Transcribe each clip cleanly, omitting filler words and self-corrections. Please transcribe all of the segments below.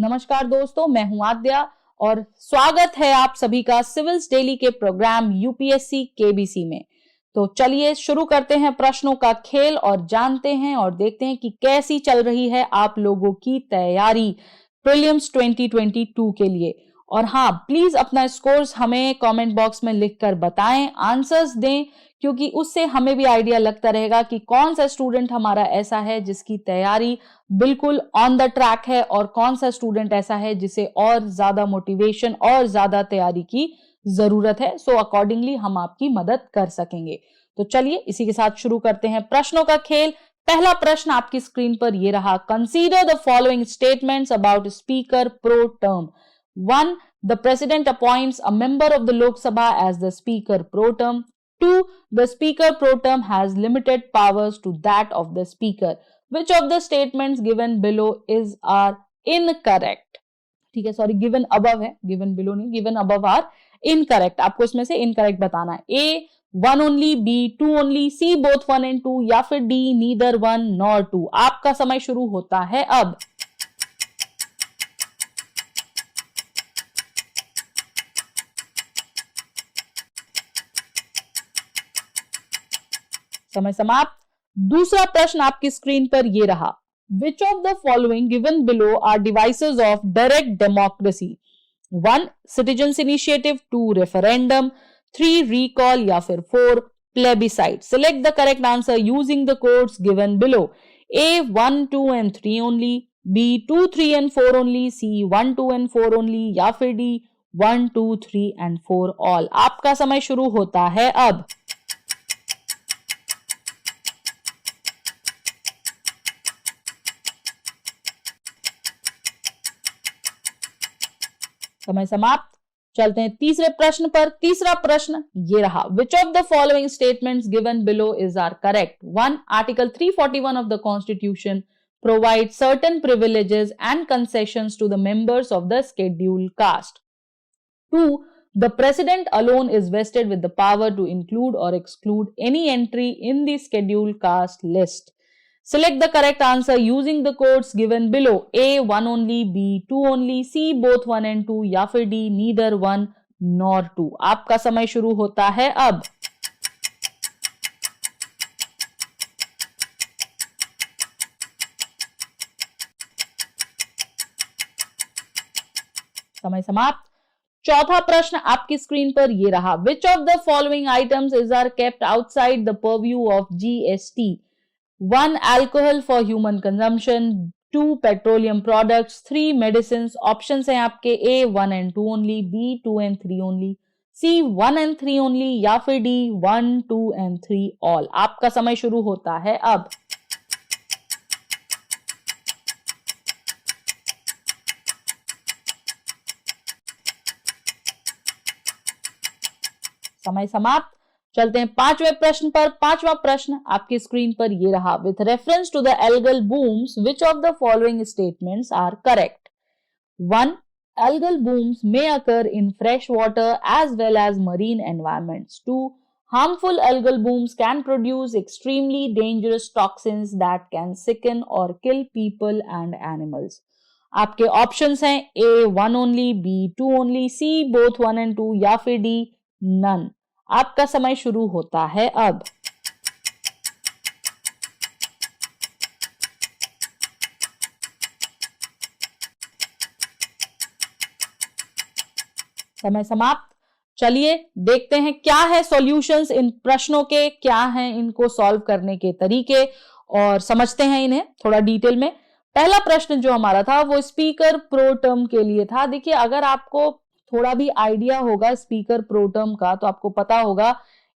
नमस्कार दोस्तों, मैं हूं आद्या और स्वागत है आप सभी का सिविल्स डेली के प्रोग्राम यूपीएससी केबीसी में। तो चलिए शुरू करते हैं प्रश्नों का खेल और जानते हैं और देखते हैं कि कैसी चल रही है आप लोगों की तैयारी प्रीलिम्स 2022 के लिए। और हाँ, प्लीज अपना स्कोर्स हमें कमेंट बॉक्स में लिखकर बताएं, आंसर्स दें, क्योंकि उससे हमें भी आइडिया लगता रहेगा कि कौन सा स्टूडेंट हमारा ऐसा है जिसकी तैयारी बिल्कुल ऑन द ट्रैक है और कौन सा स्टूडेंट ऐसा है जिसे और ज्यादा मोटिवेशन और ज्यादा तैयारी की जरूरत है। सो अकॉर्डिंगली हम आपकी मदद कर सकेंगे। तो चलिए इसी के साथ शुरू करते हैं प्रश्नों का खेल। पहला प्रश्न आपकी स्क्रीन पर ये रहा। Consider the following statements about speaker pro term. 1. The President appoints a member of the Lok Sabha as the Speaker pro tem. 2. The Speaker pro tem has limited powers to that of the Speaker. Which of the statements given below are incorrect? ठीक है, sorry, given above है, given below नहीं, given above are incorrect. आपको इसमें से incorrect बताना है। A 1 only, B 2 only, C both 1 and 2 या फिर डी नीदर 1 नॉर 2। आपका समय शुरू होता है अब। समय समाप्त। दूसरा प्रश्न आपकी स्क्रीन पर ये रहा। Which of the following given below are devices of direct democracy? 1. Citizens initiative, 2. referendum, 3. recall या फिर 4. plebiscite. Select the correct answer using the codes given below. A 1, 2 and 3 only, B 2, 3 and 4 only, C 1, 2 and 4 only या फिर D 1, 2, 3 and 4 all। आपका समय शुरू होता है अब। समय समाप्त। चलते हैं तीसरे प्रश्न पर। तीसरा प्रश्न ये रहा। Which of the following statements given below are correct? 1. Article 341 of the Constitution provides certain privileges and concessions to the members of the scheduled caste. 2. The President alone is vested with the power to include or exclude any entry in the scheduled caste list. Select the correct answer using the codes given below. A 1 only, B 2 only, C both 1 and 2 या फिर D neither 1 nor 2। आपका समय शुरू होता है अब। समय समाप्त। चौथा प्रश्न आपकी स्क्रीन पर ये रहा। Which of the following items are kept outside the purview of GST? 1. Alcohol for human consumption, 2. petroleum products, 3. medicines। Options हैं आपके A 1 and 2 only, B 2 and 3 only, C 1 and 3 only या फिर D 1, 2 and 3 all। आपका समय शुरू होता है अब। समय समाप्त। चलते हैं पांचवें प्रश्न पर। पांचवा प्रश्न आपकी स्क्रीन पर ये रहा। With reference to the algal booms which of the following statements are correct? 1. Algal booms may occur in fresh water as well as marine environments. 2. Harmful algal booms can produce extremely dangerous toxins that can sicken or kill people and animals. आपके options हैं A 1 only, B 2 only, C both 1 and 2 या फिर D none। आपका समय शुरू होता है अब। समय समाप्त। चलिए देखते हैं क्या है सॉल्यूशंस इन प्रश्नों के, क्या हैं इनको सॉल्व करने के तरीके और समझते हैं इन्हें थोड़ा डिटेल में। पहला प्रश्न जो हमारा था वो स्पीकर प्रो टर्म के लिए था। देखिए, अगर आपको थोड़ा भी आइडिया होगा स्पीकर प्रो टर्म का तो आपको पता होगा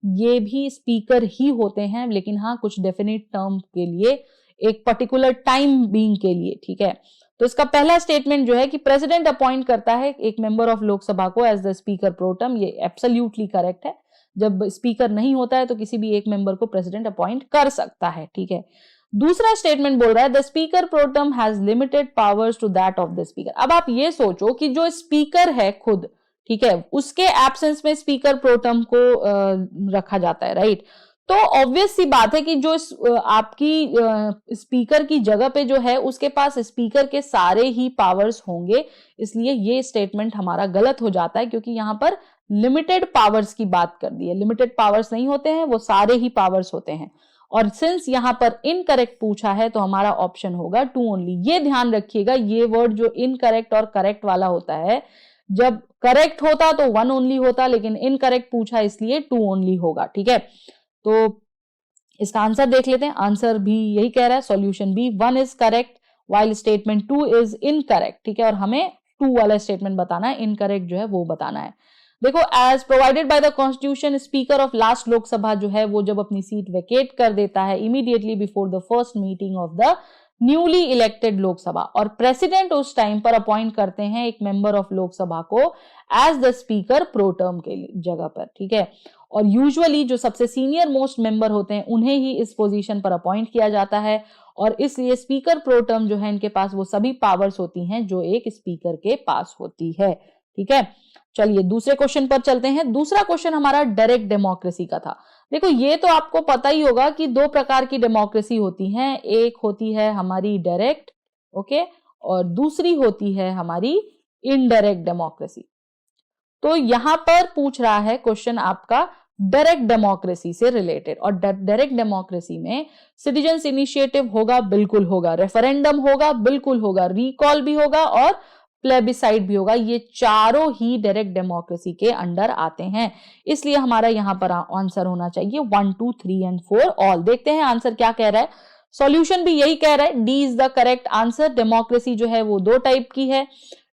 ये भी स्पीकर ही होते हैं, लेकिन हाँ कुछ डेफिनेट टर्म के लिए, एक पर्टिकुलर टाइम बीइंग के लिए। ठीक है, तो इसका पहला स्टेटमेंट जो है कि प्रेसिडेंट अपॉइंट करता है एक मेंबर ऑफ लोकसभा को as the speaker pro term, ये एब्सोल्युटली करेक्ट है। जब स्पीकर नहीं होता है तो किसी भी एक मेंबर को प्रेसिडेंट अपॉइंट कर सकता है। ठीक है, दूसरा स्टेटमेंट बोल रहा है the speaker pro term has limited powers to that of the speaker. अब आप ये सोचो कि जो स्पीकर है खुद, ठीक है, उसके एब्सेंस में स्पीकर प्रो टर्म को रखा जाता है, राइट। तो ऑब्वियस सी बात है कि जो आपकी स्पीकर की जगह पे जो है उसके पास स्पीकर के सारे ही पावर्स होंगे, इसलिए ये स्टेटमेंट हमारा गलत हो जाता है, क्योंकि यहां पर लिमिटेड पावर्स की बात कर दी है। लिमिटेड पावर्स नहीं होते हैं, वो सारे ही पावर्स होते हैं। और सिंस यहां पर इनकरेक्ट पूछा है तो हमारा ऑप्शन होगा 2 ओनली। ये ध्यान रखिएगा, ये वर्ड जो इनकरेक्ट और करेक्ट वाला होता है, जब करेक्ट होता तो 1 ओनली होता, लेकिन इनकरेक्ट पूछा इसलिए 2 ओनली होगा। ठीक है, तो इसका आंसर देख लेते हैं। आंसर भी यही कह रहा है, solution B 1 is correct while statement 2 is incorrect. ठीक है, और हमें 2 वाला स्टेटमेंट बताना है, इनकरेक्ट जो है वो बताना है। देखो, as provided by the constitution, speaker of last Lok Sabha जो है वो जब अपनी सीट वेकेट कर देता है immediately before the first meeting of the newly elected Lok Sabha, और प्रेसिडेंट उस टाइम पर अपॉइंट करते हैं एक मेंबर ऑफ लोकसभा को as the speaker pro term के जगह पर। ठीक है, और यूजुअली जो सबसे सीनियर मोस्ट मेंबर होते हैं उन्हें ही इस पोजीशन पर अपॉइंट किया जाता है, और इसलिए स्पीकर प्रो टर्म जो है इनके पास वो सभी पावर्स होती हैं जो एक स्पीकर के पास होती है। ठीक है, चलिए दूसरे क्वेश्चन पर चलते हैं। दूसरा क्वेश्चन हमारा डायरेक्ट डेमोक्रेसी का था। देखो, ये तो आपको पता ही होगा कि 2 प्रकार की डेमोक्रेसी होती हैं, एक होती है हमारी डायरेक्ट, ओके, और दूसरी होती है हमारी इनडायरेक्ट डेमोक्रेसी। तो यहां पर पूछ रहा है क्वेश्चन आपका डायरेक्ट डेमोक्रेसी से रिलेटेड, और डायरेक्ट डेमोक्रेसी में सिटीजन्स इनिशिएटिव होगा, बिल्कुल होगा, रेफरेंडम होगा, बिल्कुल होगा, रिकॉल भी होगा और प्लेबिसाइड भी होगा। ये चारों ही डायरेक्ट डेमोक्रेसी के अंडर आते हैं, इसलिए हमारा यहां पर आंसर होना चाहिए 1, 2, 3 एंड 4 ऑल। देखते हैं आंसर क्या कह रहा है। सॉल्यूशन भी यही कह रहा है, D is the correct answer. Democracy जो है वो 2 टाइप की है।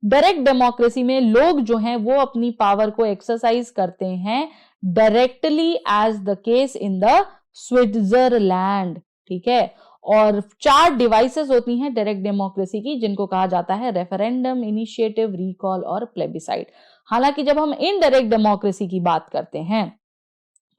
डायरेक्ट डेमोक्रेसी में लोग जो हैं वो अपनी पावर को एक्सरसाइज करते हैं directly, as the case in the Switzerland. ठीक है, और 4 डिवाइसेस होती हैं डायरेक्ट डेमोक्रेसी की, जिनको कहा जाता है रेफरेंडम, इनिशिएटिव, रिकॉल और प्लेबिसाइड। हालांकि जब हम इनडायरेक्ट डेमोक्रेसी की बात करते हैं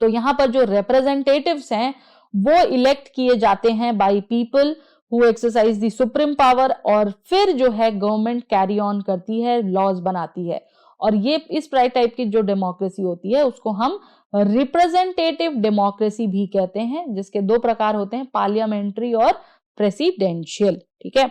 तो यहां पर जो रिप्रेजेंटेटिव्स हैं वो इलेक्ट किए जाते हैं by people who exercise the supreme power, और फिर जो है गवर्नमेंट कैरी ऑन करती है, लॉज बनाती है। और ये इस टाइप की जो डेमोक्रेसी होती है उसको हम रिप्रेजेंटेटिव डेमोक्रेसी भी कहते हैं, जिसके 2 प्रकार होते हैं, पार्लियामेंट्री और प्रेसिडेंशियल। ठीक है,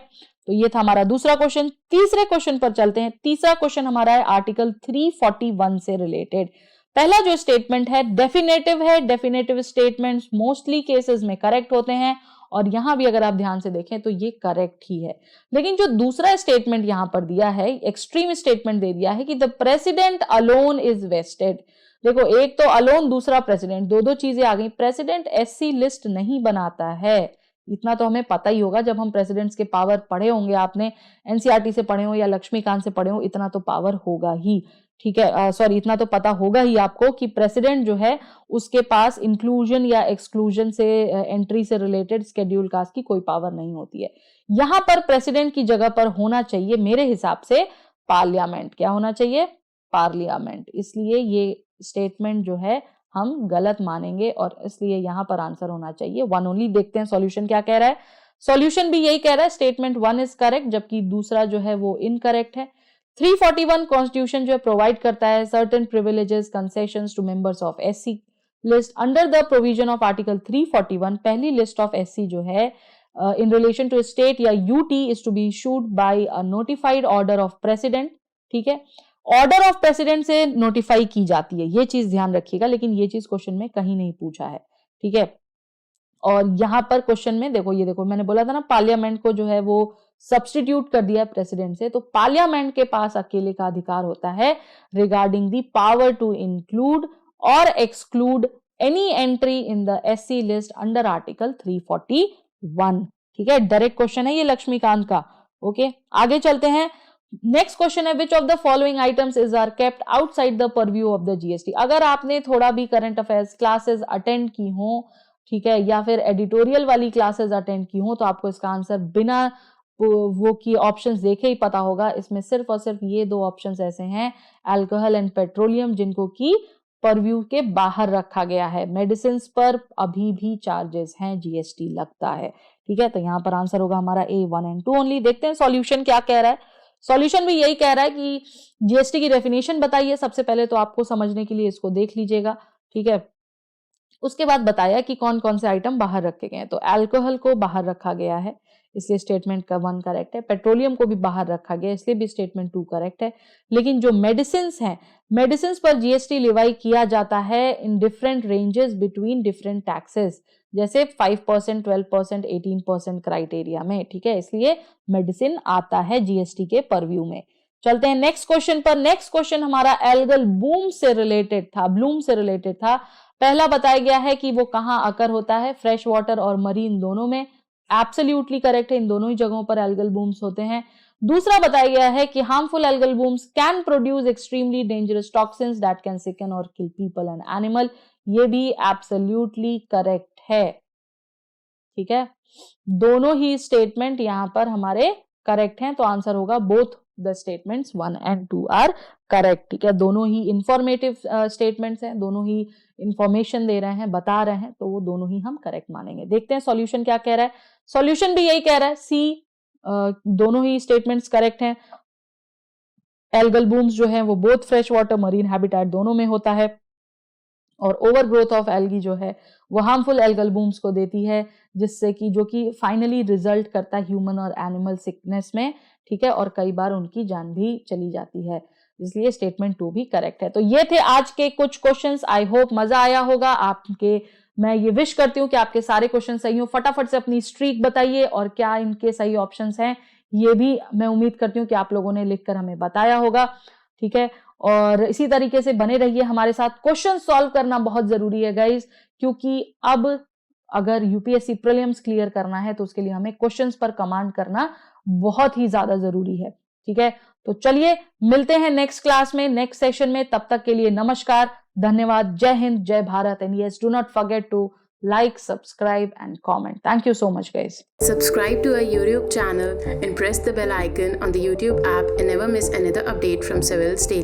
तो ये था हमारा दूसरा क्वेश्चन। तीसरे क्वेश्चन पर चलते हैं। तीसरा क्वेश्चन हमारा है आर्टिकल 341 से रिलेटेड। पहला जो स्टेटमेंट है डेफिनेटिव है। डेफिनेटिव स्टेटमेंट्स मोस्टली केसेस में करेक्ट होते हैं, और यहां भी अगर आप ध्यान से देखें तो ये करेक्ट ही है। लेकिन जो दूसरा स्टेटमेंट यहां पर दिया है, एक्सट्रीम स्टेटमेंट दे दिया है कि the president alone is vested. देखो, एक तो अलोन, दूसरा प्रेसिडेंट, 2 चीजें आ गई। प्रेसिडेंट एससी लिस्ट नहीं बनाता है, इतना तो हमें पता ही होगा। जब हम प्रेसिडेंट्स के पावर पढ़े होंगे, आपने एनसीईआरटी से पढ़े हो या लक्ष्मीकांत से पढ़े हो, इतना तो पावर होगा ही। ठीक है, सॉरी, इतना तो पता होगा ही आपको कि प्रेसिडेंट जो है उसके पास इंक्लूजन या एक्सक्लूजन से, एंट्री से रिलेटेड शेड्यूल कास्ट की कोई पावर नहीं होती है। यहां पर प्रेसिडेंट की जगह पर होना चाहिए मेरे हिसाब से पार्लियामेंट। क्या होना चाहिए? पार्लियामेंट। इसलिए ये स्टेटमेंट जो है हम गलत मानेंगे, और इसलिए यहां पर आंसर होना चाहिए 1 ओनली। देखते हैं सॉल्यूशन क्या कह रहा है। सॉल्यूशन भी यही कह रहा है, स्टेटमेंट 1 इज करेक्ट, जबकि दूसरा जो है वो इनकरेक्ट है। 341 कॉन्स्टिट्यूशन जो है प्रोवाइड करता है certain privileges, concessions to members of SC list under the provision of article 341। पहली लिस्ट ऑफ एससी जो है in relation to state or UT is to be issued by a notified order of president. ठीक है, order of president से notify की जाती है, ये चीज ध्यान रखिएगा, लेकिन ये चीज क्वेश्चन में कहीं नहीं पूछा है। ठीक है, और यहां पर क्वेश्चन में देखो, ये देखो, मैंने बोला था ना पार्लियामेंट को जो है वो सब्स्टिट्यूट कर दिया प्रेसिडेंट से, तो पार्लियामेंट के पास अकेले का अधिकार होता है regarding the power to include और exclude any entry in the SC list under article 341। ठीक है, डायरेक्ट क्वेश्चन है ये लक्ष्मीकांत का। ओके, आगे चलते हैं। नेक्स्ट क्वेश्चन है, which of the following items is are kept outside the purview of the GST. अगर आपने थोड़ा भी करंट अफेयर्स क्लासेस अटेंड की हो, ठीक है, या फिर एडिटोरियल वाली क्लासेस अटेंड की हो, तो आपको इसका आंसर बिना वो की ऑप्शंस देखे ही पता होगा। इसमें सिर्फ और सिर्फ ये 2 ऑप्शंस ऐसे हैं, अल्कोहल एंड पेट्रोलियम, जिनको की परव्यू के बाहर रखा गया है। मेडिसिन पर अभी भी चार्जेस हैं, जीएसटी लगता है। ठीक है, तो यहां पर आंसर होगा हमारा ए 1 एंड 2 ओनली। देखते हैं सॉल्यूशन क्या कह रहा है। सॉल्यूशन भी यही कह रहा है कि जीएसटी की डेफिनेशन बताइए। सबसे पहले तो आपको समझने के लिए इसको देख लीजिएगा। ठीक है, उसके बाद बताया कि कौन कौन से आइटम बाहर रखे गए हैं। तो अल्कोहल को बाहर रखा गया है, इसलिए स्टेटमेंट का 1 करेक्ट है। पेट्रोलियम को भी बाहर रखा गया, इसलिए भी स्टेटमेंट 2 करेक्ट है। लेकिन जो मेडिसिन्स हैं, मेडिसिन्स पर जीएसटी लिवाई किया जाता है in different ranges between different taxes, जैसे 5%, 12%, 18% क्राइटेरिया में, ठीक है। इसलिए मेडिसिन आता है जीएसटी के परव्यू में। चलते हैं नेक्स्ट क्वेश्चन पर। नेक्स्ट क्वेश्चन हमारा एल्गल बूम से रिलेटेड था, ब्लूम से रिलेटेड था। पहला बताया गया है कि वो कहां अकर होता है, फ्रेश वाटर और मरीन दोनों में। एब्सोल्युटली करेक्ट है, इन दोनों ही जगहों पर एल्गल बूम्स होते हैं। दूसरा बताया गया है कि harmful algal blooms can produce extremely dangerous toxins that can sicken और किल पीपल एंड एनिमल। ये भी एब्सोल्युटली करेक्ट है, ठीक है। दोनों ही स्टेटमेंट यहां पर हमारे करेक्ट हैं, तो आंसर होगा both the statements 1 and 2 are correct, ठीक है। दोनों ही इंफॉर्मेटिव स्टेटमेंट्स हैं, दोनों ही इंफॉर्मेशन दे रहे हैं, बता रहे हैं, तो वो दोनों ही हम करेक्ट मानेंगे। देखते हैं सॉल्यूशन क्या कह रहा है। सॉल्यूशन भी यही कह रहा है, सी दोनों ही स्टेटमेंट्स करेक्ट हैं। एल्गल बूम्स जो है वो both fresh water marine habitat दोनों में होता है, और ओवर ग्रोथ ऑफ एल्गी जो है वो हार्मफुल एल्गल बूम्स को देती है, जिससे कि जो कि फाइनली रिजल्ट करता है ह्यूमन और एनिमल सिकनेस में, ठीक है, और कई बार उनकी जान भी चली जाती है। इसलिए स्टेटमेंट 2 भी करेक्ट है। तो ये थे आज के कुछ क्वेश्चंस। आई होप मजा आया होगा आपके। मैं ये विश करती हूँ कि आपके सारे क्वेश्चन सही हो। फटाफट से अपनी स्ट्रीक बताइए और क्या इनके सही ऑप्शंस हैं, ये भी मैं उम्मीद करती हूँ कि आप लोगों ने लिखकर हमें बताया होगा, ठीक है। और इसी तरीके से बने रहिए हमारे साथ। क्वेश्चन सॉल्व करना बहुत जरूरी है गाइज, क्योंकि अब अगर यूपीएससी प्रीलिम्स क्लियर करना है तो उसके लिए हमें क्वेश्चंस पर कमांड करना बहुत ही ज्यादा जरूरी है, ठीक है। तो चलिए मिलते हैं नेक्स्ट क्लास में, नेक्स्ट सेशन में। तब तक के लिए नमस्कार, धन्यवाद, जय हिंद, जय Bharat, and yes, do not forget to like, subscribe and comment. Thank you so much guys. Subscribe to our YouTube channel and press the bell icon on the YouTube app and never miss another update from Civils Daily.